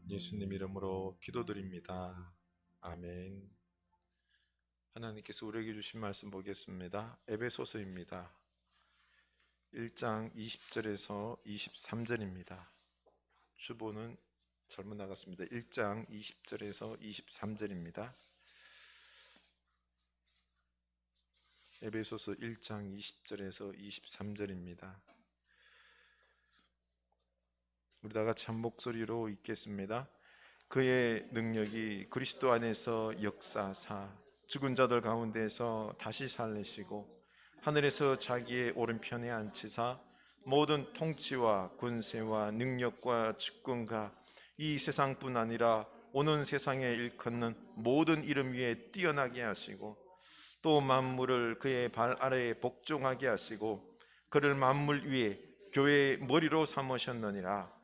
예수님 이름으로 기도드립니다. 아멘. 하나님께서 우리에게 주신 말씀 보겠습니다. 에베소서입니다. 1장 20절에서 23절입니다. 주보는 잘못 나갔습니다. 1장 20절에서 23절입니다. 에베소서 1장 20절에서 23절입니다. 우리 다 같이 한 목소리로 읽겠습니다. 그의 능력이 그리스도 안에서 역사사 죽은 자들 가운데서 다시 살리시고 하늘에서 자기의 오른편에 앉히사 모든 통치와 군세와 능력과 주권과 이 세상뿐 아니라 오는 세상에 일컫는 모든 이름 위에 뛰어나게 하시고 또 만물을 그의 발 아래에 복종하게 하시고 그를 만물 위에 교회의 머리로 삼으셨느니라.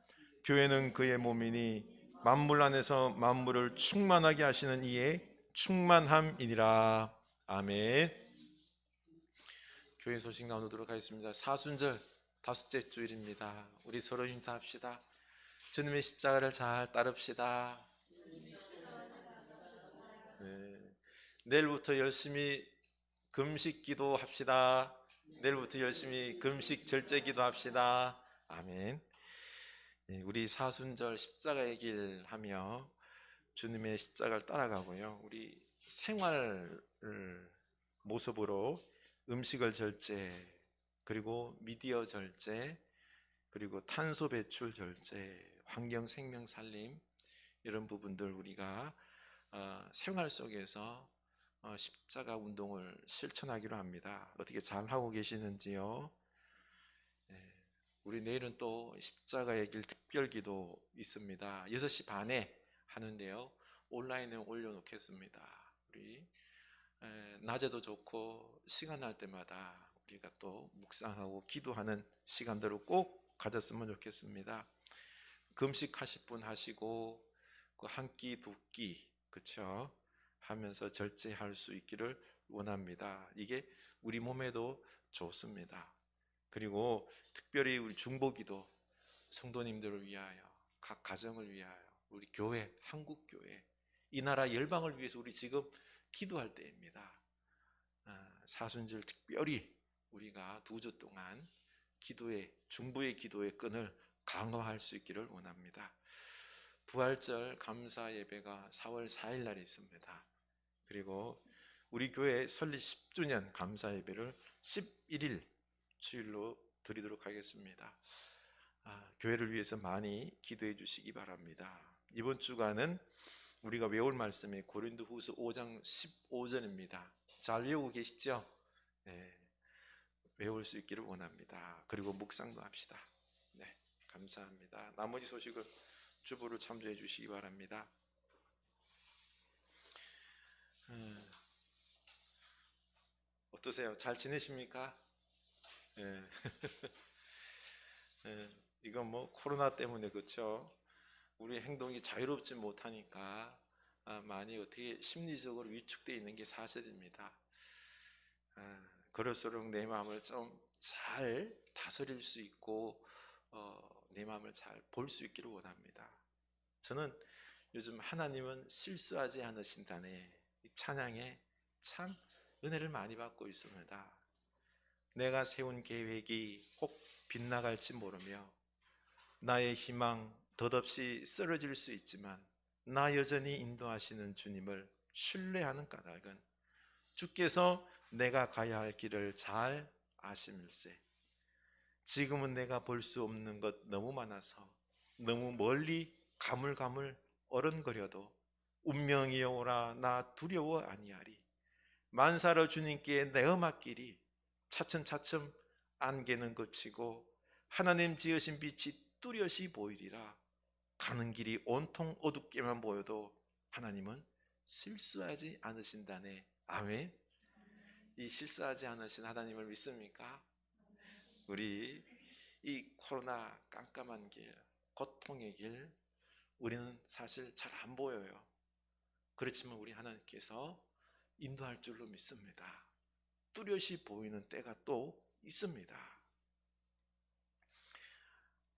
교회는 그의 몸이니 만물 안에서 만물을 충만하게 하시는 이의 충만함이니라. 아멘. 교회 소식 나누도록 하겠습니다. 사순절 다섯째 주일입니다. 우리 서로 인사합시다. 주님의 십자가를 잘 따릅시다. 네. 내일부터 열심히 금식 기도합시다. 내일부터 열심히 금식 절제 기도합시다. 아멘. 우리 사순절 십자가의 길 하며 주님의 십자가를 따라가고요. 우리 생활 모습으로 음식을 절제, 그리고 미디어 절제, 그리고 탄소 배출 절제, 환경 생명 살림, 이런 부분들 우리가 생활 속에서 십자가 운동을 실천하기로 합니다. 어떻게 잘 하고 계시는지요? 우리 내일은 또 십자가의 길 특별기도 있습니다. 6시 반에 하는데요. 온라인에 올려놓겠습니다. 우리 낮에도 좋고 시간 날 때마다 우리가 또 묵상하고 기도하는 시간들을 꼭 가졌으면 좋겠습니다. 금식하실 분 하시고 그 한 끼, 두 끼, 그렇죠? 하면서 절제할 수 있기를 원합니다. 이게 우리 몸에도 좋습니다. 그리고 특별히 우리 중보기도, 성도님들을 위하여, 각 가정을 위하여, 우리 교회, 한국교회, 이 나라 열방을 위해서 우리 지금 기도할 때입니다. 사순절 특별히 우리가 2주 동안 중보의 기도의 끈을 강화할 수 있기를 원합니다. 부활절 감사 예배가 4월 4일 날에 있습니다. 그리고 우리 교회 설립 10주년 감사 예배를 11일 주일로 드리도록 하겠습니다. 교회를 위해서 많이 기도해 주시기 바랍니다. 이번 주간은 우리가 외울 말씀이 고린도후서 5장 15절입니다. 잘 외우고 계시죠? 네, 외울 수 있기를 원합니다. 그리고 묵상도 합시다. 네, 감사합니다. 나머지 소식은 주보를 참조해 주시기 바랍니다. 어떠세요? 잘 지내십니까? 네. 이건 뭐 코로나 때문에 그렇죠? 우리 행동이 자유롭지 못하니까 많이 어떻게 심리적으로 위축되어 있는 게 사실입니다. 그럴수록 내 마음을 좀 잘 다스릴 수 있고 내 마음을 잘 볼 수 있기를 원합니다. 저는 요즘 하나님은 실수하지 않으신다네 이 찬양에 참 은혜를 많이 받고 있습니다. 내가 세운 계획이 꼭 빗나갈지 모르며 나의 희망 덧없이 쓰러질 수 있지만 나 여전히 인도하시는 주님을 신뢰하는 까닭은 주께서 내가 가야 할 길을 잘 아심일세. 지금은 내가 볼 수 없는 것 너무 많아서 너무 멀리 가물가물 어른거려도 운명이여 오라 나 두려워 아니하리. 만사로 주님께 내어 맡기리. 차츰차츰 안개는 그치고 하나님 지으신 빛이 뚜렷이 보이리라. 가는 길이 온통 어둡게만 보여도 하나님은 실수하지 않으신다네. 아멘. 이 실수하지 않으신 하나님을 믿습니까? 우리 이 코로나 깜깜한 길, 고통의 길, 우리는 사실 잘 안 보여요. 그렇지만 우리 하나님께서 인도할 줄로 믿습니다. 뚜렷이 보이는 때가 또 있습니다.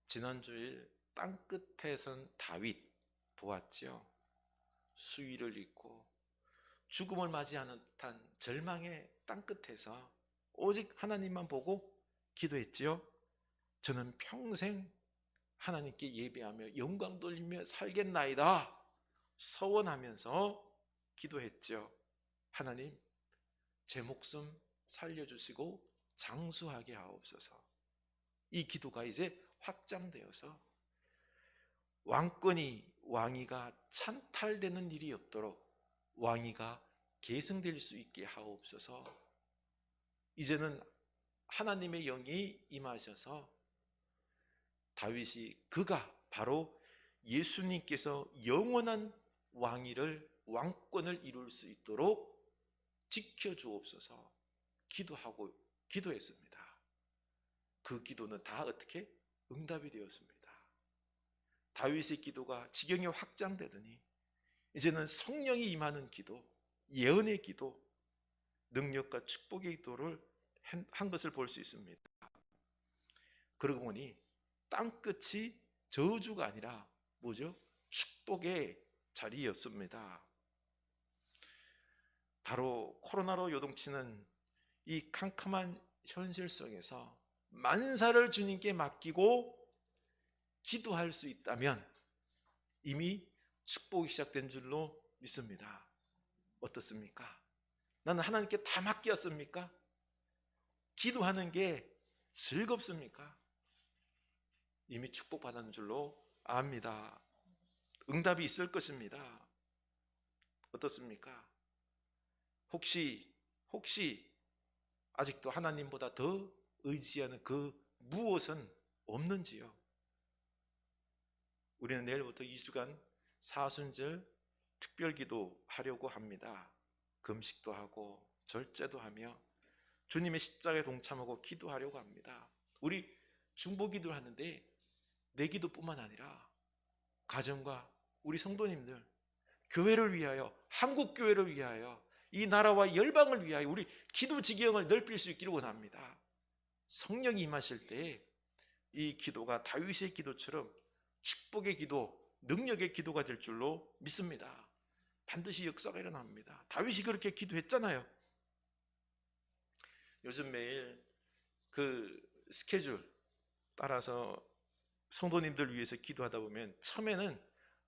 지난주일 땅끝에 선 다윗, 보았죠. 수위를 잇고 죽음을 맞이하는 듯한 절망의 땅끝에서 오직 하나님만 보고 기도했지요. 저는 평생 하나님께 예배하며 영광 돌리며 살겠나이다 서원하면서 기도했죠. 하나님, 제 목숨 살려주시고 장수하게 하옵소서. 이 기도가 이제 확장되어서 왕위가 찬탈되는 일이 없도록 왕위가 계승될 수 있게 하옵소서. 이제는 하나님의 영이 임하셔서 다윗이 그가 바로 예수님께서 영원한 왕권을 이룰 수 있도록 지켜주옵소서 기도했습니다. 그 기도는 다 어떻게 응답이 되었습니다. 다윗의 기도가 지경이 확장되더니 이제는 성령이 임하는 기도, 예언의 기도, 능력과 축복의 기도를 한 것을 볼 수 있습니다. 그러고 보니 땅끝이 저주가 아니라 뭐죠? 축복의 자리였습니다. 바로 코로나로 요동치는 이 캄캄한 현실 속에서 만사를 주님께 맡기고 기도할 수 있다면 이미 축복이 시작된 줄로 믿습니다. 어떻습니까? 나는 하나님께 다 맡겼습니까? 기도하는 게 즐겁습니까? 이미 축복받은 줄로 압니다. 응답이 있을 것입니다. 어떻습니까? 혹시 아직도 하나님보다 더 의지하는 그 무엇은 없는지요? 우리는 내일부터 2주간 사순절 특별기도 하려고 합니다. 금식도 하고 절제도 하며 주님의 십자가에 동참하고 기도하려고 합니다. 우리 중보기도를 하는데 내 기도뿐만 아니라 가정과 우리 성도님들, 교회를 위하여, 한국교회를 위하여, 이 나라와 열방을 위하여 우리 기도 지경을 넓힐 수 있기를 원합니다. 성령이 임하실 때 이 기도가 다윗의 기도처럼 축복의 기도, 능력의 기도가 될 줄로 믿습니다. 반드시 역사가 일어납니다. 다윗이 그렇게 기도했잖아요. 요즘 매일 그 스케줄 따라서 성도님들 위해서 기도하다 보면 처음에는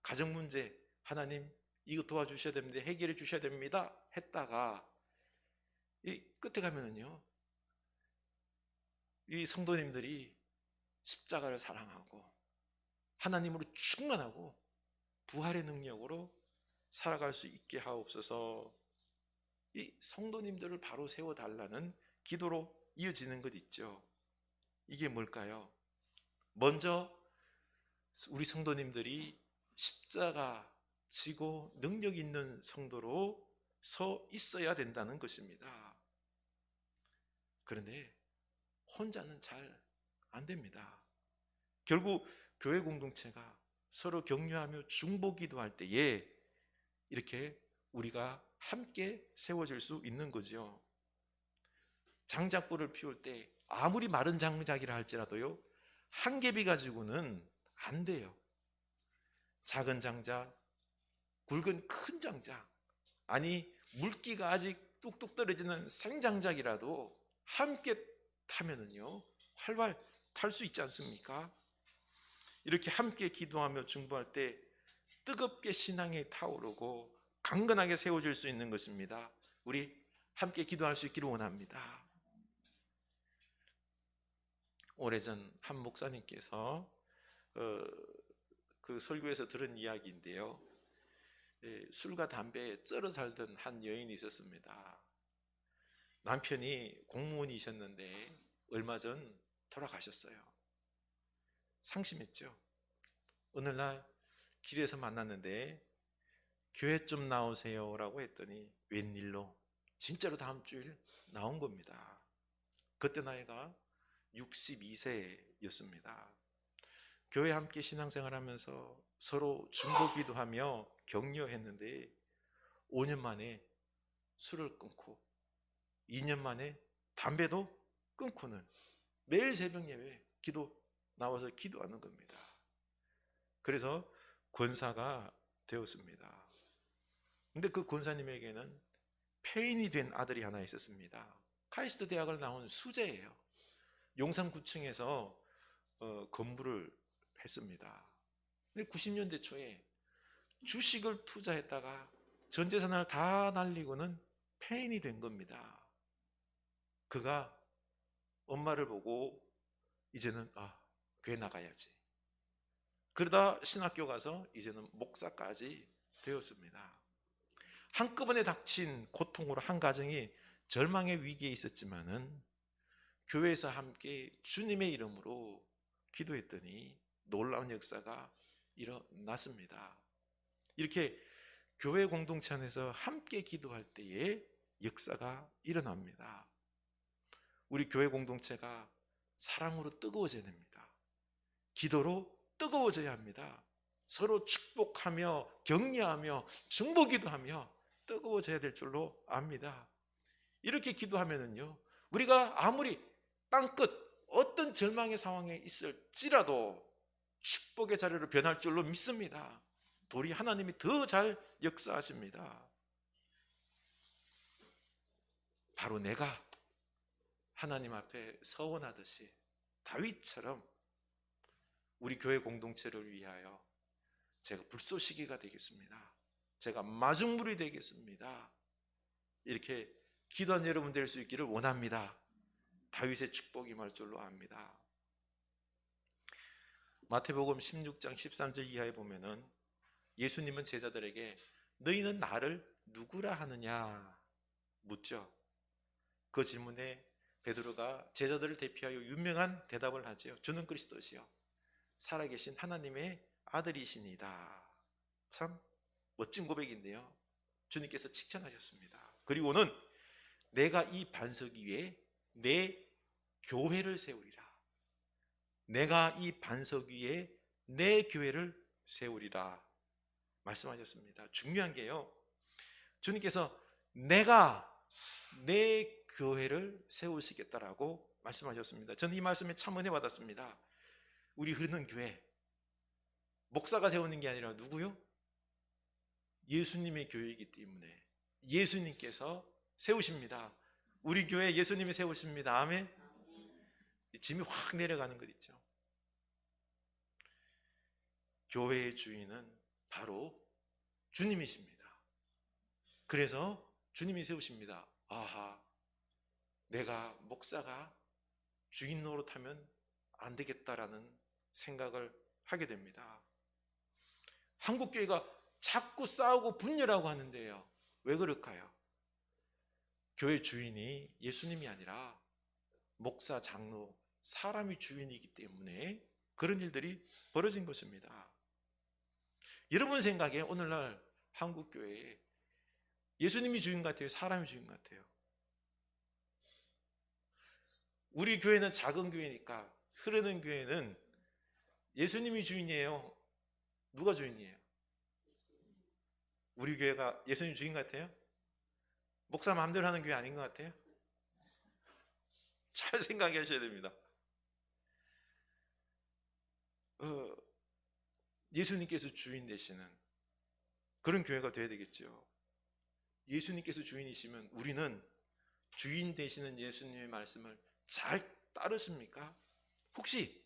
가정 문제, 하나님 이거 도와주셔야 됩니다, 해결해 주셔야 됩니다 했다가 이 끝에 가면은요, 이 성도님들이 십자가를 사랑하고 하나님으로 충만하고 부활의 능력으로 살아갈 수 있게 하옵소서. 이 성도님들을 바로 세워달라는 기도로 이어지는 것 있죠. 이게 뭘까요? 먼저 우리 성도님들이 십자가 지고 능력 있는 성도로 서 있어야 된다는 것입니다. 그런데 혼자는 잘 안 됩니다. 결국 교회 공동체가 서로 격려하며 중보기도할 때에 이렇게 우리가 함께 세워질 수 있는 거죠. 장작불을 피울 때 아무리 마른 장작이라 할지라도요, 한 겹이 가지고는 안 돼요. 작은 장작, 굵은 큰 장작, 아니 물기가 아직 뚝뚝 떨어지는 생장작이라도 함께 타면은요 활활 탈 수 있지 않습니까? 이렇게 함께 기도하며 중보할 때 뜨겁게 신앙이 타오르고 강건하게 세워질 수 있는 것입니다. 우리 함께 기도할 수 있기를 원합니다. 오래전 한 목사님께서 그 설교에서 들은 이야기인데요, 술과 담배에 쩔어 살던 한 여인이 있었습니다. 남편이 공무원이셨는데 얼마 전 돌아가셨어요. 상심했죠. 어느 날 길에서 만났는데 교회 좀 나오세요 라고 했더니 웬일로 진짜로 다음 주일 나온 겁니다. 그때 나이가 62세였습니다. 교회 함께 신앙생활하면서 서로 중보기도하며 격려했는데 5년 만에 술을 끊고 2년 만에 담배도 끊고는 매일 새벽 예배 기도 나와서 기도하는 겁니다. 그래서 권사가 되었습니다. 근데 그 권사님에게는 폐인이 된 아들이 하나 있었습니다. 카이스트 대학을 나온 수재예요. 용산구청에서 건물을 했습니다. 근데 90년대 초에 주식을 투자했다가 전 재산을 다 날리고는 폐인이 된 겁니다. 그가 엄마를 보고 이제는 교회 나가야지. 그러다 신학교 가서 이제는 목사까지 되었습니다. 한꺼번에 닥친 고통으로 한 가정이 절망의 위기에 있었지만은 교회에서 함께 주님의 이름으로 기도했더니 놀라운 역사가 일어났습니다. 이렇게 교회 공동체 안에서 함께 기도할 때에 역사가 일어납니다. 우리 교회 공동체가 사랑으로 뜨거워져야 됩니다. 기도로 뜨거워져야 합니다. 서로 축복하며 격려하며 중보기도하며 뜨거워져야 될 줄로 압니다. 이렇게 기도하면은요, 우리가 아무리 땅끝 어떤 절망의 상황에 있을지라도 축복의 자리로 변할 줄로 믿습니다. 도리 하나님이 더 잘 역사하십니다. 바로 내가 하나님 앞에 서원하듯이 다윗처럼 우리 교회 공동체를 위하여 제가 불쏘시개가 되겠습니다. 제가 마중물이 되겠습니다. 이렇게 기도한 여러분 될 수 있기를 원합니다. 다윗의 축복이 임할 줄로 압니다. 마태복음 16장 13절 이하에 보면은 예수님은 제자들에게 너희는 나를 누구라 하느냐 묻죠. 그 질문에 베드로가 제자들을 대표하여 유명한 대답을 하죠. 주는 그리스도시요 살아계신 하나님의 아들이시니다. 참 멋진 고백인데요, 주님께서 칭찬하셨습니다. 그리고는 내가 이 반석 위에 내 교회를 세우리라. 내가 이 반석 위에 내 교회를 세우리라 말씀하셨습니다. 중요한 게요, 주님께서 내가 내 교회를 세우시겠다라고 말씀하셨습니다. 저는 이 말씀에 참 은혜 받았습니다. 우리 흐르는 교회, 목사가 세우는 게 아니라 누구요? 예수님의 교회이기 때문에 예수님께서 세우십니다. 우리 교회 예수님이 세우십니다. 아멘. 짐이 확 내려가는 것 있죠. 교회의 주인은 바로 주님이십니다. 그래서 주님이 세우십니다. 아하, 내가 목사가 주인 노릇하면 안 되겠다라는 생각을 하게 됩니다. 한국교회가 자꾸 싸우고 분열하고 하는데요, 왜 그럴까요? 교회 주인이 예수님이 아니라 목사, 장로, 사람이 주인이기 때문에 그런 일들이 벌어진 것입니다. 여러분 생각에 오늘날 한국교회에 예수님이 주인 같아요? 사람이 주인 같아요? 우리 교회는 작은 교회니까 흐르는 교회는 예수님이 주인이에요? 누가 주인이에요? 우리 교회가 예수님 주인 같아요? 목사 마음대로 하는 교회 아닌 것 같아요? 잘 생각하셔야 됩니다. 예수님께서 주인 되시는 그런 교회가 되어야 되겠죠. 예수님께서 주인이시면 우리는 주인 되시는 예수님의 말씀을 잘 따르십니까? 혹시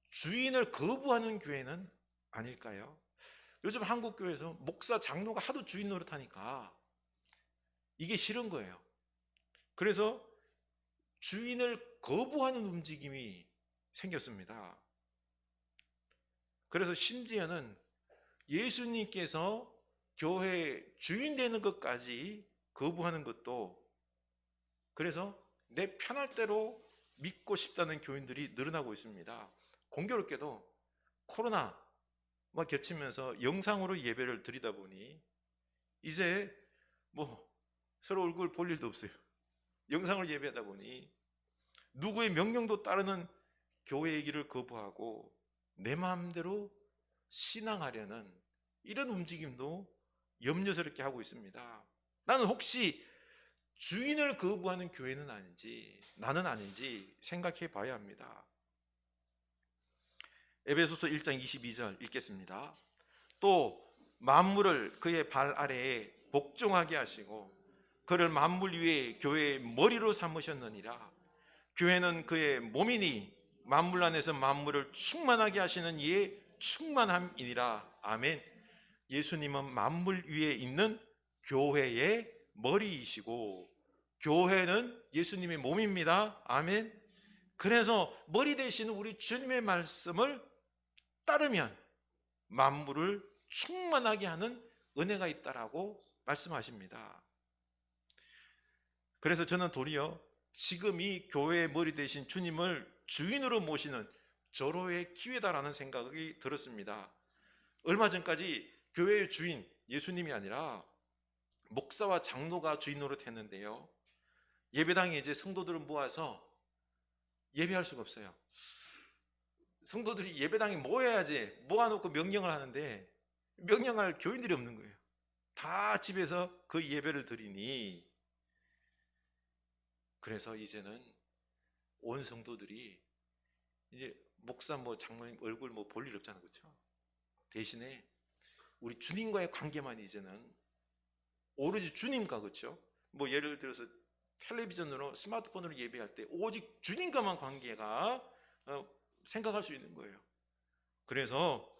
주인을 거부하는 교회는 아닐까요? 요즘 한국교회에서 목사, 장로가 하도 주인 노릇하니까 이게 싫은 거예요. 그래서 주인을 거부하는 움직임이 생겼습니다. 그래서 심지어는 예수님께서 교회 주인 되는 것까지 거부하는 것도, 그래서 내 편할 대로 믿고 싶다는 교인들이 늘어나고 있습니다. 공교롭게도 코로나와 겹치면서 영상으로 예배를 드리다 보니 이제 서로 얼굴 볼 일도 없어요. 영상으로 예배하다 보니 누구의 명령도 따르는 교회의 길을 거부하고 내 마음대로 신앙하려는 이런 움직임도 염려스럽게 하고 있습니다. 나는 혹시 주인을 거부하는 교회는 아닌지, 나는 아닌지 생각해 봐야 합니다. 에베소서 1장 22절 읽겠습니다. 또 만물을 그의 발 아래에 복종하게 하시고 그를 만물 위에 교회의 머리로 삼으셨느니라. 교회는 그의 몸이니 만물 안에서 만물을 충만하게 하시는 이의 충만함이니라. 아멘. 예수님은 만물 위에 있는 교회의 머리이시고 교회는 예수님의 몸입니다. 아멘. 그래서 머리 되시는 우리 주님의 말씀을 따르면 만물을 충만하게 하는 은혜가 있다라고 말씀하십니다. 그래서 저는 도리어 지금 이 교회의 머리 되신 주님을 주인으로 모시는 절호의 기회다라는 생각이 들었습니다. 얼마 전까지 교회의 주인 예수님이 아니라 목사와 장로가 주인 노릇했는데요, 예배당에 이제 성도들을 모아서 예배할 수가 없어요. 성도들이 예배당에 모여야지 모아놓고 명령을 하는데 명령할 교인들이 없는 거예요. 다 집에서 그 예배를 드리니, 그래서 이제는 온 성도들이 이제 목사 장로님 얼굴 볼 일 없잖아요, 그렇죠? 대신에 우리 주님과의 관계만 이제는 오로지 주님과, 그렇죠? 예를 들어서 텔레비전으로 스마트폰으로 예배할 때 오직 주님과만 관계가 생각할 수 있는 거예요. 그래서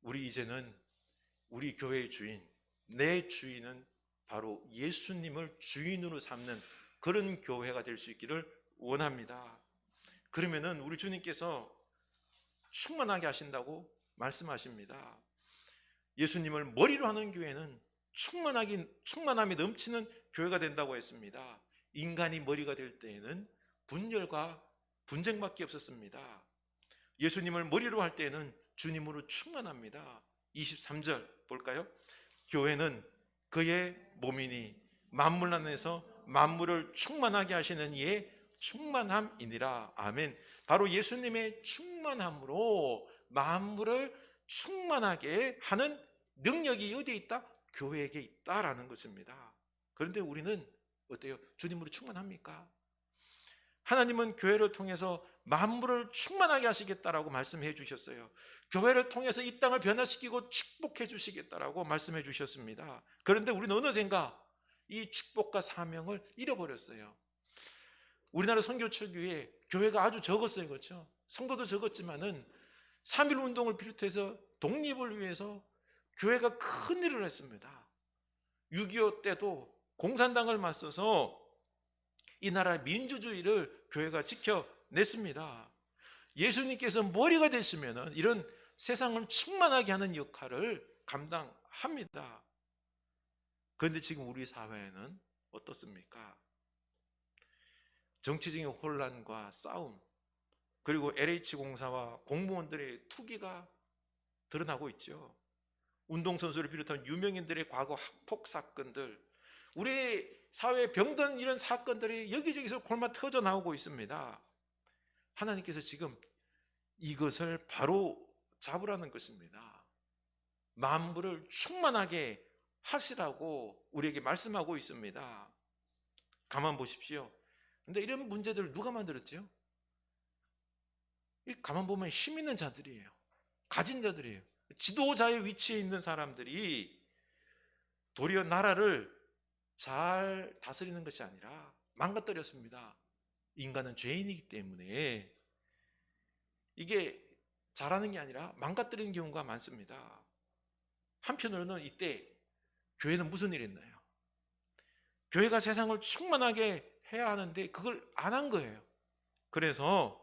우리 이제는 우리 교회의 주인, 내 주인은 바로 예수님을 주인으로 삼는 그런 교회가 될 수 있기를 원합니다. 그러면은 우리 주님께서 충만하게 하신다고 말씀하십니다. 예수님을 머리로 하는 교회는 충만함이 넘치는 교회가 된다고 했습니다. 인간이 머리가 될 때에는 분열과 분쟁밖에 없었습니다. 예수님을 머리로 할 때에는 주님으로 충만합니다. 23절 볼까요? 교회는 그의 몸이니 만물 안에서 만물을 충만하게 하시는 이의 충만함이니라. 아멘. 바로 예수님의 충만함으로 만물을 충만하게 하는 능력이 어디에 있다? 교회에게 있다라는 것입니다. 그런데 우리는 어때요? 주님으로 충만합니까? 하나님은 교회를 통해서 만물을 충만하게 하시겠다라고 말씀해 주셨어요. 교회를 통해서 이 땅을 변화시키고 축복해 주시겠다라고 말씀해 주셨습니다. 그런데 우리는 어느샌가 이 축복과 사명을 잃어버렸어요. 우리나라 선교철교회 교회가 아주 적었어요, 그렇죠? 성도도 적었지만은 3.1 운동을 비롯해서 독립을 위해서 교회가 큰 일을 했습니다. 6.25 때도 공산당을 맞서서 이 나라의 민주주의를 교회가 지켜냈습니다. 예수님께서 머리가 되시면 이런 세상을 충만하게 하는 역할을 감당합니다. 그런데 지금 우리 사회는 어떻습니까? 정치적인 혼란과 싸움, 그리고 LH공사와 공무원들의 투기가 드러나고 있죠. 운동선수를 비롯한 유명인들의 과거 학폭 사건들, 우리 사회에 병든 이런 사건들이 여기저기서 골마 터져 나오고 있습니다. 하나님께서 지금 이것을 바로 잡으라는 것입니다. 만물을 충만하게 하시라고 우리에게 말씀하고 있습니다. 가만 보십시오. 근데 이런 문제들을 누가 만들었죠? 가만 보면 힘 있는 자들이에요. 가진 자들이에요. 지도자의 위치에 있는 사람들이 도리어 나라를 잘 다스리는 것이 아니라 망가뜨렸습니다. 인간은 죄인이기 때문에 이게 잘하는 게 아니라 망가뜨리는 경우가 많습니다. 한편으로는 이때 교회는 무슨 일을 했나요? 교회가 세상을 충만하게 해야 하는데 그걸 안 한 거예요. 그래서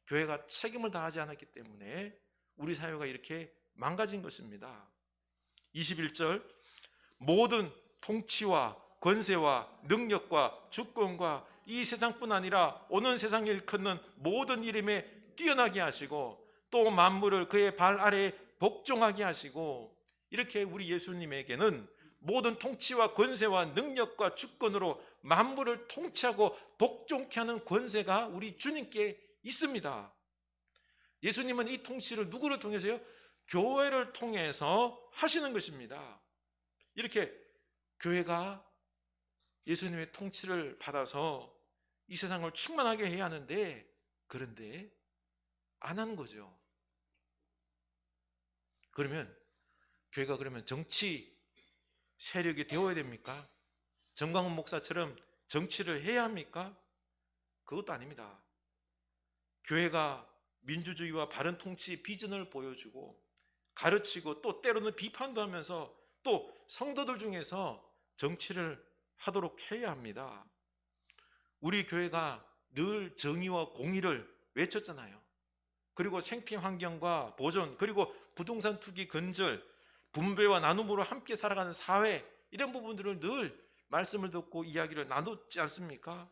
교회가 책임을 다하지 않았기 때문에 우리 사회가 이렇게 망가진 것입니다. 21절, 모든 통치와 권세와 능력과 주권과 이 세상뿐 아니라 오는 세상에 일컫는 모든 이름에 뛰어나게 하시고 또 만물을 그의 발 아래에 복종하게 하시고, 이렇게 우리 예수님에게는 모든 통치와 권세와 능력과 주권으로 만물을 통치하고 복종케 하는 권세가 우리 주님께 있습니다. 예수님은 이 통치를 누구를 통해서요? 교회를 통해서 하시는 것입니다. 이렇게 교회가 예수님의 통치를 받아서 이 세상을 충만하게 해야 하는데, 그런데 안 하는 거죠. 그러면 교회가 그러면 정치 세력이 되어야 됩니까? 정광훈 목사처럼 정치를 해야 합니까? 그것도 아닙니다. 교회가 민주주의와 바른 통치 비전을 보여주고 가르치고 또 때로는 비판도 하면서 또 성도들 중에서 정치를 하도록 해야 합니다. 우리 교회가 늘 정의와 공의를 외쳤잖아요. 그리고 생태 환경과 보존, 그리고 부동산 투기 근절, 분배와 나눔으로 함께 살아가는 사회, 이런 부분들을 늘 말씀을 듣고 이야기를 나눴지 않습니까?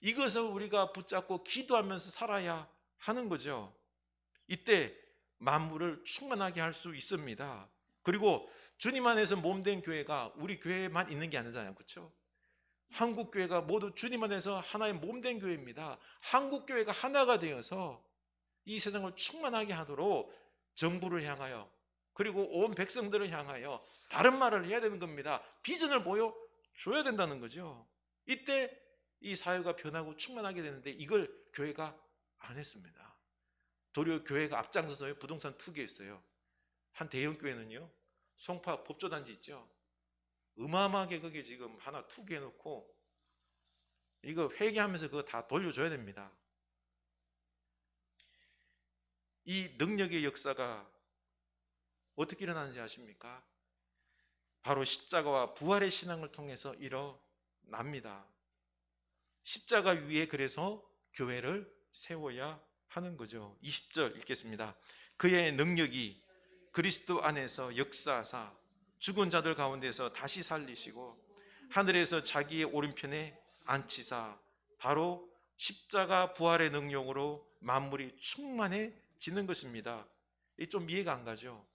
이것을 우리가 붙잡고 기도하면서 살아야 하는 거죠. 이때 만물을 충만하게 할 수 있습니다. 그리고 주님 안에서 몸된 교회가 우리 교회만 있는 게 아니잖아요. 그렇죠? 한국 교회가 모두 주님 안에서 하나의 몸된 교회입니다. 한국 교회가 하나가 되어서 이 세상을 충만하게 하도록 정부를 향하여 그리고 온 백성들을 향하여 바른 말을 해야 되는 겁니다. 비전을 보여줘야 된다는 거죠. 이때 이 사회가 변하고 충만하게 되는데 이걸 교회가 안 했습니다. 도리어 교회가 앞장서서 부동산 투기했어요. 한 대형 교회는요, 송파 법조단지 있죠. 어마어마하게 거기 지금 하나 투기해놓고 이거 회계하면서 그거 다 돌려줘야 됩니다. 이 능력의 역사가 어떻게 일어나는지 아십니까? 바로 십자가와 부활의 신앙을 통해서 일어납니다. 십자가 위에 그래서 교회를 세워야 하는 거죠. 20절 읽겠습니다. 그의 능력이 그리스도 안에서 역사하사 죽은 자들 가운데서 다시 살리시고 하늘에서 자기의 오른편에 앉히사 바로 십자가 부활의 능력으로 만물이 충만해지는 것입니다. 이게 좀 이해가 안 가죠.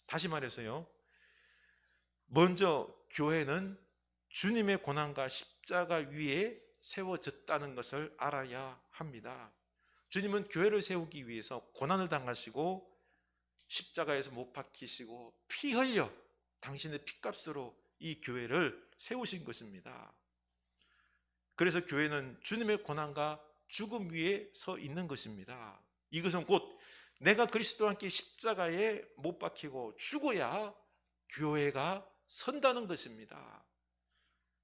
다시 말해서요, 먼저 교회는 주님의 고난과 십자가 위에 세워졌다는 것을 알아야 합니다. 주님은 교회를 세우기 위해서 고난을 당하시고 십자가에서 못 박히시고 피 흘려 당신의 피값으로 이 교회를 세우신 것입니다. 그래서 교회는 주님의 고난과 죽음 위에 서 있는 것입니다. 이것은 곧 내가 그리스도와 함께 십자가에 못 박히고 죽어야 교회가 선다는 것입니다.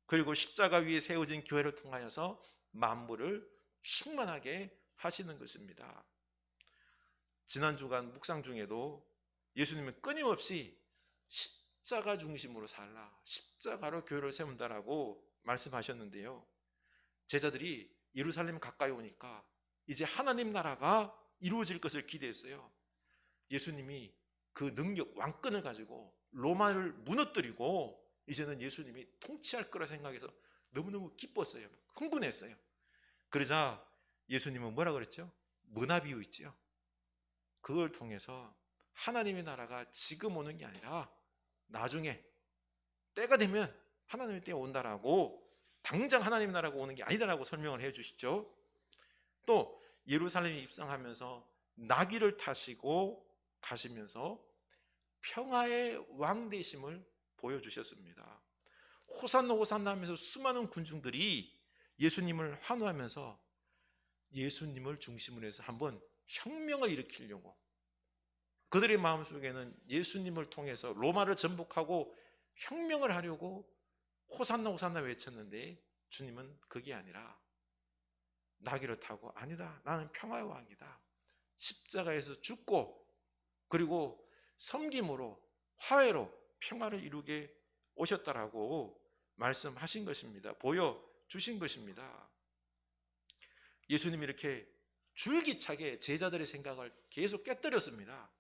그리고 십자가 위에 세워진 교회를 통하여서 만물을 충만하게 하시는 것입니다. 지난 주간 묵상 중에도 예수님은 끊임없이 십자가 중심으로 살라, 십자가로 교회를 세운다라고 말씀하셨는데요, 제자들이 예루살렘 가까이 오니까 이제 하나님 나라가 이루어질 것을 기대했어요. 예수님이 그 능력, 왕권을 가지고 로마를 무너뜨리고 이제는 예수님이 통치할 거라 생각해서 너무너무 기뻤어요. 흥분했어요. 그러자 예수님은 뭐라 그랬죠? 문화비유 있죠. 그걸 통해서 하나님의 나라가 지금 오는 게 아니라 나중에 때가 되면 하나님의 때가 온다라고, 당장 하나님 나라가 오는 게 아니다라고 설명을 해 주시죠. 또 예루살렘에 입성하면서 나귀를 타시고 가시면서 평화의 왕 되심을 보여주셨습니다. 호산나 호산나 하면서 수많은 군중들이 예수님을 환호하면서 예수님을 중심으로 해서 한번 혁명을 일으키려고, 그들의 마음속에는 예수님을 통해서 로마를 전복하고 혁명을 하려고 호산나 호산나 외쳤는데 주님은 그게 아니라 나귀를 타고 아니다, 나는 평화의 왕이다, 십자가에서 죽고 그리고 섬김으로 화해로 평화를 이루게 오셨다라고 말씀하신 것입니다. 보여주신 것입니다. 예수님이 이렇게 줄기차게 제자들의 생각을 계속 깨뜨렸습니다.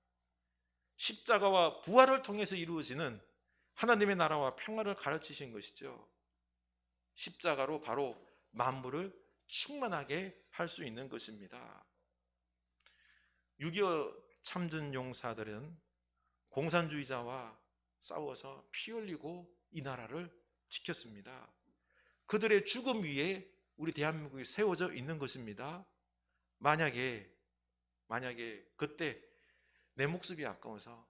십자가와 부활을 통해서 이루어지는 하나님의 나라와 평화를 가르치신 것이죠. 십자가로 바로 만물을 충만하게 할 수 있는 것입니다. 6.25 참전 용사들은 공산주의자와 싸워서 피 흘리고 이 나라를 지켰습니다. 그들의 죽음 위에 우리 대한민국이 세워져 있는 것입니다. 만약에 그때 내 목숨이 아까워서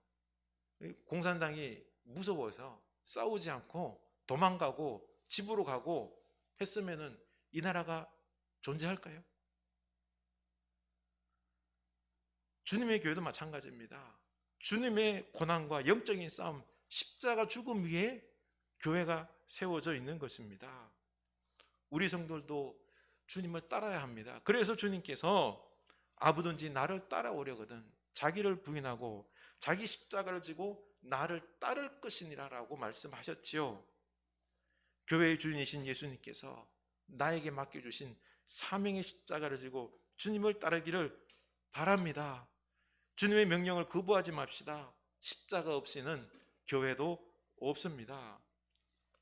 공산당이 무서워서 싸우지 않고 도망가고 집으로 가고 했으면은 이 나라가 존재할까요? 주님의 교회도 마찬가지입니다. 주님의 고난과 영적인 싸움, 십자가 죽음 위에 교회가 세워져 있는 것입니다. 우리 성도들도 주님을 따라야 합니다. 그래서 주님께서 아무든지 나를 따라오려거든 자기를 부인하고 자기 십자가를 지고 나를 따를 것이니라 라고 말씀하셨지요. 교회의 주인이신 예수님께서 나에게 맡겨주신 사명의 십자가를 지고 주님을 따르기를 바랍니다. 주님의 명령을 거부하지 맙시다. 십자가 없이는 교회도 없습니다.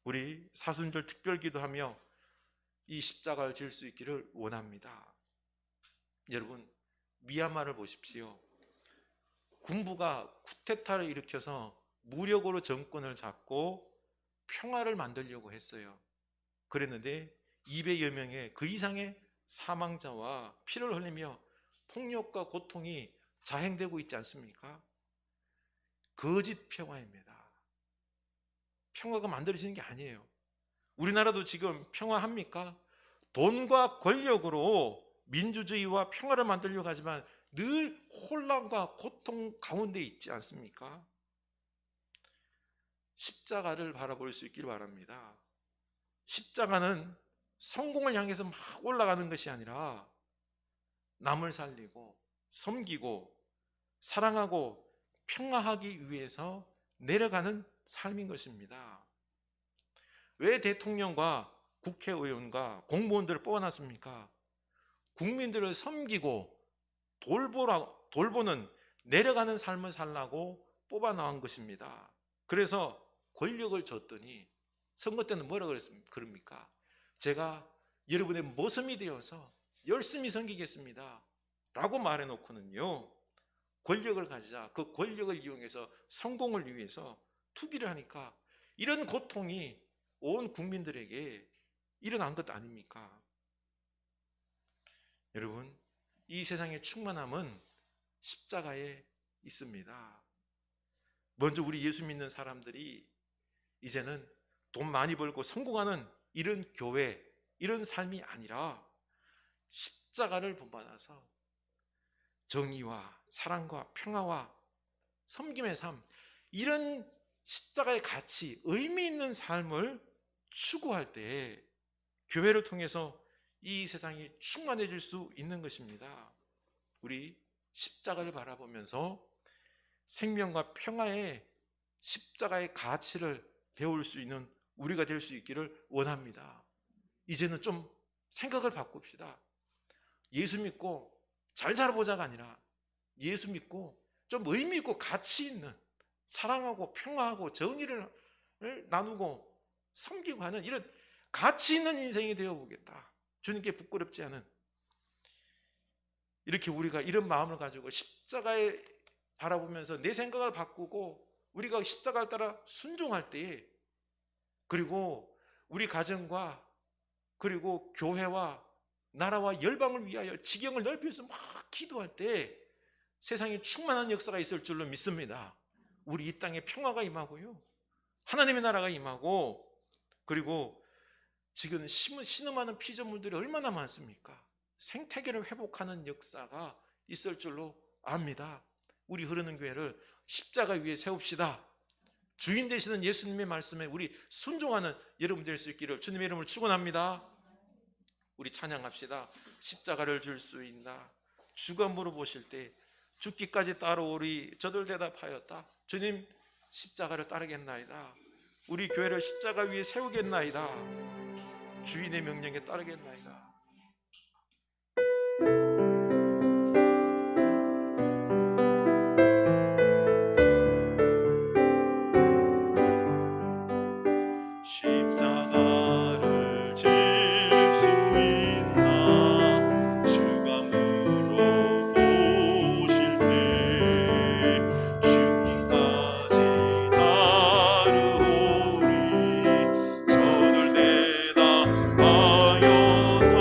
우리 사순절 특별기도하며 이 십자가를 질 수 있기를 원합니다. 여러분, 미얀마를 보십시오. 군부가 쿠데타를 일으켜서 무력으로 정권을 잡고 평화를 만들려고 했어요. 그랬는데 200여 명의 그 이상의 사망자와 피를 흘리며 폭력과 고통이 자행되고 있지 않습니까? 거짓 평화입니다. 평화가 만들어지는 게 아니에요. 우리나라도 지금 평화합니까? 돈과 권력으로 민주주의와 평화를 만들려고 하지만 늘 혼란과 고통 가운데 있지 않습니까? 십자가를 바라볼 수 있기를 바랍니다. 십자가는 성공을 향해서 막 올라가는 것이 아니라 남을 살리고 섬기고 사랑하고 평화하기 위해서 내려가는 삶인 것입니다. 왜 대통령과 국회의원과 공무원들을 뽑아놨습니까? 국민들을 섬기고 돌보는 내려가는 삶을 살라고 뽑아놓은 것입니다. 그래서 권력을 줬더니 선거 때는 뭐라 그럽니까? 제가 여러분의 모섬이 되어서 열심히 섬기겠습니다 라고 말해놓고는요, 권력을 가지자 그 권력을 이용해서 성공을 위해서 투기를 하니까 이런 고통이 온 국민들에게 일어난 것 아닙니까? 여러분, 이 세상의 충만함은 십자가에 있습니다. 먼저 우리 예수 믿는 사람들이 이제는 돈 많이 벌고 성공하는 이런 교회, 이런 삶이 아니라 십자가를 본받아서 정의와 사랑과 평화와 섬김의 삶, 이런 십자가의 가치, 의미 있는 삶을 추구할 때 교회를 통해서 이 세상이 충만해질 수 있는 것입니다. 우리 십자가를 바라보면서 생명과 평화의 십자가의 가치를 배울 수 있는 우리가 될 수 있기를 원합니다. 이제는 좀 생각을 바꿉시다. 예수 믿고 잘 살아보자가 아니라 예수 믿고 좀 의미 있고 가치 있는 사랑하고 평화하고 정의를 나누고 섬기고 하는 이런 가치 있는 인생이 되어보겠다. 주님께 부끄럽지 않은, 이렇게 우리가 이런 마음을 가지고 십자가에 바라보면서 내 생각을 바꾸고 우리가 십자가를 따라 순종할 때에, 그리고 우리 가정과 그리고 교회와 나라와 열방을 위하여 지경을 넓혀서 막 기도할 때 세상에 충만한 역사가 있을 줄로 믿습니다. 우리 이 땅에 평화가 임하고요, 하나님의 나라가 임하고, 그리고 지금 신음하는 피조물들이 얼마나 많습니까? 생태계를 회복하는 역사가 있을 줄로 압니다. 우리 흐르는 교회를 십자가 위에 세웁시다. 주인 되시는 예수님의 말씀에 우리 순종하는 여러분 될 수 있기를 주님의 이름으로 축원합니다. 우리 찬양합시다. 십자가를 줄 수 있나? 주가 물어보실 때 죽기까지 따라오리 저들 대답하였다. 주님, 십자가를 따르겠나이다. 우리 교회를 십자가 위에 세우겠나이다. 주인의 명령에 따르겠나이다. 십자가를 질 수 있나? 주가 물어보실 때 죽기까지 따르오리 저들 대답하였다.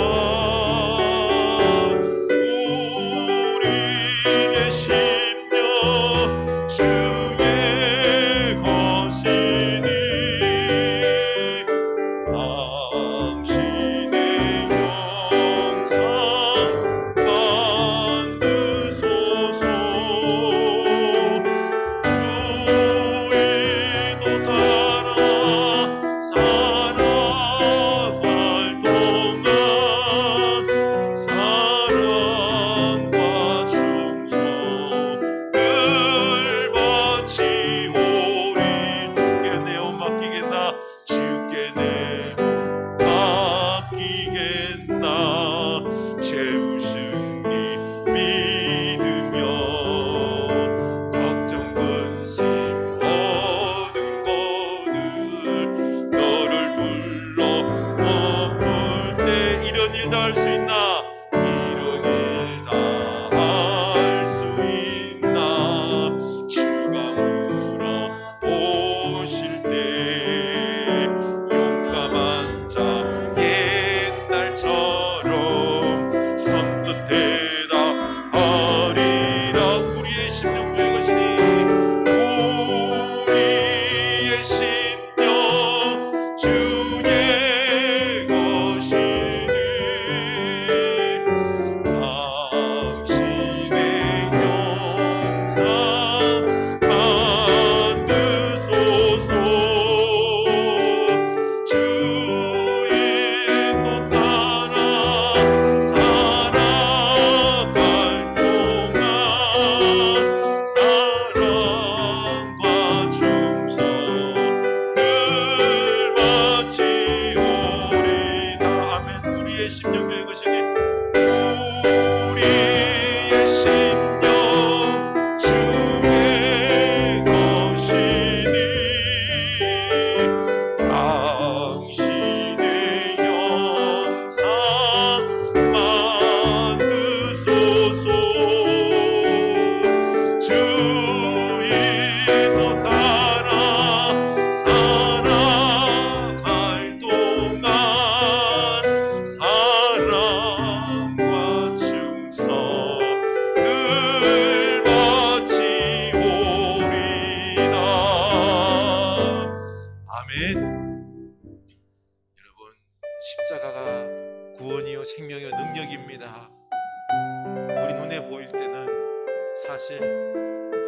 사실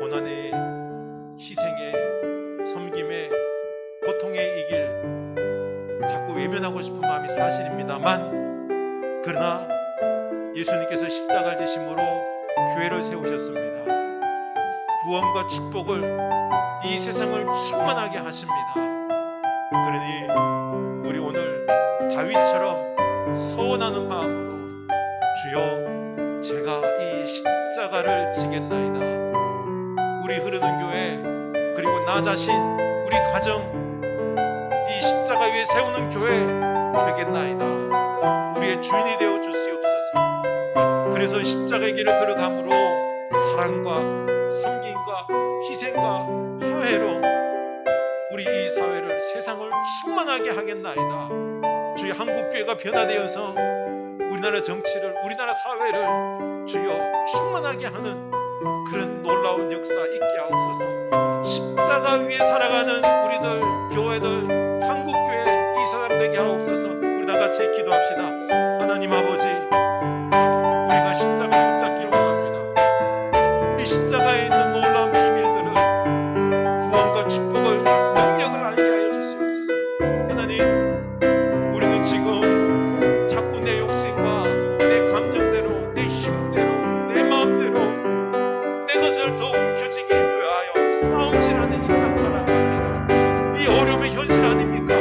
고난의, 희생의, 섬김의, 고통의 이 길 자꾸 외면하고 싶은 마음이 사실입니다만, 그러나 예수님께서 십자가를 지심으로 교회를 세우셨습니다. 구원과 축복을, 이 세상을 충만하게 하십니다. 그러니 우리 오늘 다윗처럼 서원하는 마음으로, 주여 제가 이 십자가를 지겠나이다. 우리 흐르는 교회, 그리고 나 자신, 우리 가정, 이 십자가 위에 세우는 교회 되겠나이다. 우리의 주인이 되어 주시옵소서. 그래서 십자가의 길을 걸어감으로 사랑과 섬김과 희생과 화해로 우리 이 사회를, 세상을 충만하게 하겠나이다. 주의 한국교회가 변화되어서 우리나라 정치를, 우리나라 사회를 주여 충만하게 하는 그런 놀라운 역사 있게 하옵소서. 십자가 위에 살아가는 우리들, 교회들, 한국교회 이 사람 되게 하옵소서. 우리 다 같이 기도합시다. 하나님 아버지, 우리가 십자가 붙잡기를 원합니다. 우리 십자가에 있는 놀라운 비밀들을, 구원과 축복을, 능력을 알게 하여 주시옵소서. 하나님, 우리는 지금 자꾸 내 욕심과 내 감정대로, 내 힘대로, 내 마음대로 내 것을 더 움켜쥐기 위하여 싸움질하는 이 땅 살아갑니다. 이 어려움의 현실 아닙니까?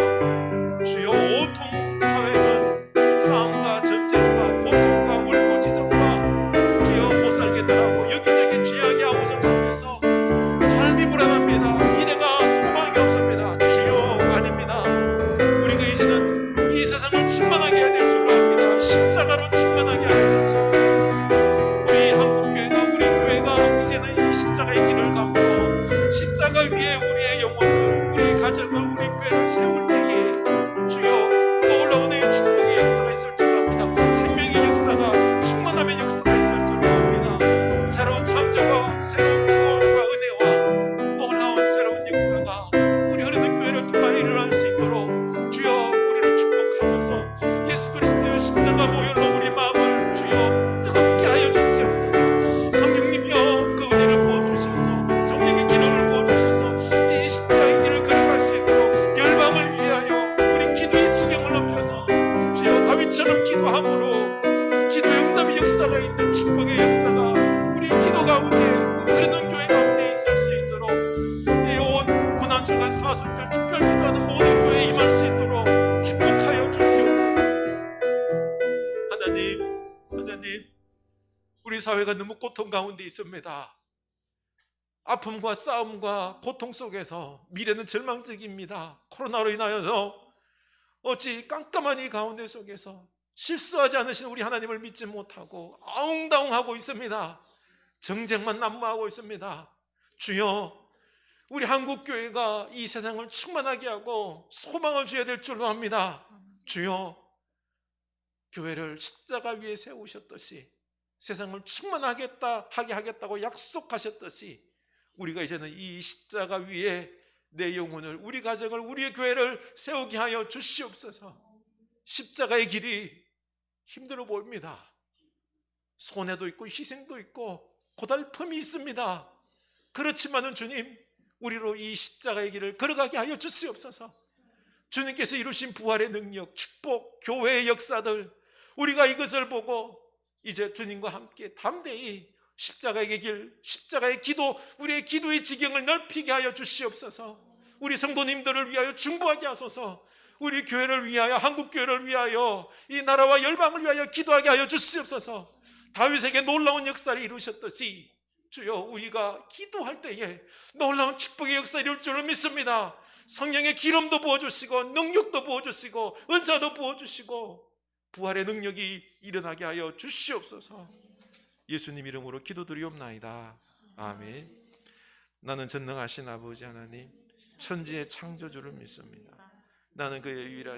주여, 온통 사회는 싸움과 전쟁과 고통과 울고지정과 주여 못 살겠다라고 여기저기 죄악의 아우성 속에서 삶이 불안합니다. 미래가 소망이 없습니다. 주여, 아닙니다. 우리가 이제는 이 세상을 충만하게 해야 될 줄로 압니다. 십자가로 충만하게 하여 주시옵소서. 우리 한국교회가, 우리 교회가 이제는 이 십자가의 길을 감고 십자가 위에 우리의 영혼을, 우리 가정을, 우리 교회를 세울 때에 주여 놀라운 의 축복의 역사가 있을 줄로 압니다. 생명의 역사가, 충만함의 역사가 있을 줄로 압니다. 새로운 창조와 새로운 구원과 은혜와 놀라운 새로운 역사가 우리 흐르는 교회를 통하여 일어날 수 있도록 주여 우리를 축복하소서. 예수 그리스도의 십자가 보혈로 우리 마음을 주여 뜨겁게 하여 주시옵소서. 성령님이여 그 은혜를 부어주셔서, 성령의 기름을 부어주셔서 이 십자가의 길을 걸어갈 수 있도록 열방을 위하여 우리 기도의 지경을 높여서 주여 다윗처럼 기도함으로 기도의 응답의 역사가 있는 축복의 역사가 우리 기도 가운데, 우리 흐르는 교회 가운데 있을 수 있도록, 이 온 고난주간 사순절 특별 기도하는 모든 교회에 임할 수 있도록 축복하여 주시옵소서. 하나님, 우리 사회가 너무 고통 가운데 있습니다. 아픔과 싸움과 고통 속에서 미래는 절망적입니다. 코로나로 인하여서 어찌 깜깜한 이 가운데 속에서 실수하지 않으신 우리 하나님을 믿지 못하고 아웅다웅하고 있습니다. 정쟁만 난무하고 있습니다. 주여, 우리 한국교회가 이 세상을 충만하게 하고 소망을 줘야 될 줄로 압니다. 주여, 교회를 십자가 위에 세우셨듯이 세상을 충만하게 하겠다고 약속하셨듯이 우리가 이제는 이 십자가 위에 내 영혼을, 우리 가정을, 우리의 교회를 세우게 하여 주시옵소서. 십자가의 길이 힘들어 보입니다. 손해도 있고 희생도 있고 고달픔이 있습니다. 그렇지만은 주님, 우리로 이 십자가의 길을 걸어가게 하여 주시옵소서. 주님께서 이루신 부활의 능력, 축복, 교회의 역사들, 우리가 이것을 보고 이제 주님과 함께 담대히 십자가의 길, 십자가의 기도, 우리의 기도의 지경을 넓히게 하여 주시옵소서. 우리 성도님들을 위하여 중보하게 하소서. 우리 교회를 위하여, 한국교회를 위하여, 이 나라와 열방을 위하여 기도하게 하여 주시옵소서. 다윗에게 놀라운 역사를 이루셨듯이 주여, 우리가 기도할 때에 놀라운 축복의 역사를 이룰 줄을 믿습니다. 성령의 기름도 부어주시고 능력도 부어주시고 은사도 부어주시고 부활의 능력이 일어나게 하여 주시옵소서. 예수님 이름으로 기도드리옵나이다. 아멘. 나는 전능하신 아버지 하나님, 천지의 창조주를 믿습니다. 나는 그의 유일하신